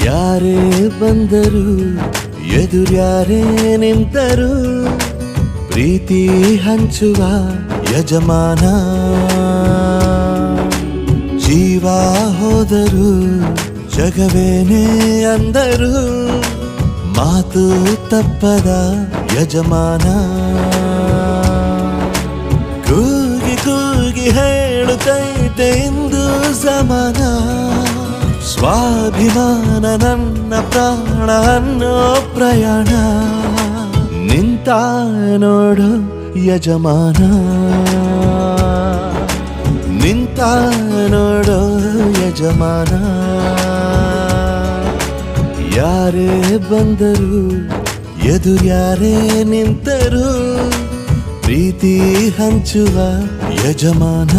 ಯಾರೇ ಬಂದರು ಎದುರ್ಯಾರೇ ನಿಂತರು ಪ್ರೀತಿ ಹಂಚುವ ಯಜಮಾನ ಜೀವ ಹೋದರು ಜಗವೇನೇ ಅಂದರು ಮಾತು ತಪ್ಪದ ಯಜಮಾನ ಕೂಗಿ ಕೂಗಿ ಹೇಳುತ್ತೈತೆ ಇಂದು ಸಮಾನ ಸ್ವಾಭಿಮಾನ ನನ್ನ ಪ್ರಾಣ ಅನ್ನೋ ಪ್ರಯಾಣ ನಿಂತ ನೋಡು ಯಜಮಾನ ನಿಂತ ನೋಡು ಯಜಮಾನ ಯಾರೇ ಬಂದರು ಎದುರ್ಯಾರೇ ನಿಂತರು ಪ್ರೀತಿ ಹಂಚುವ ಯಜಮಾನ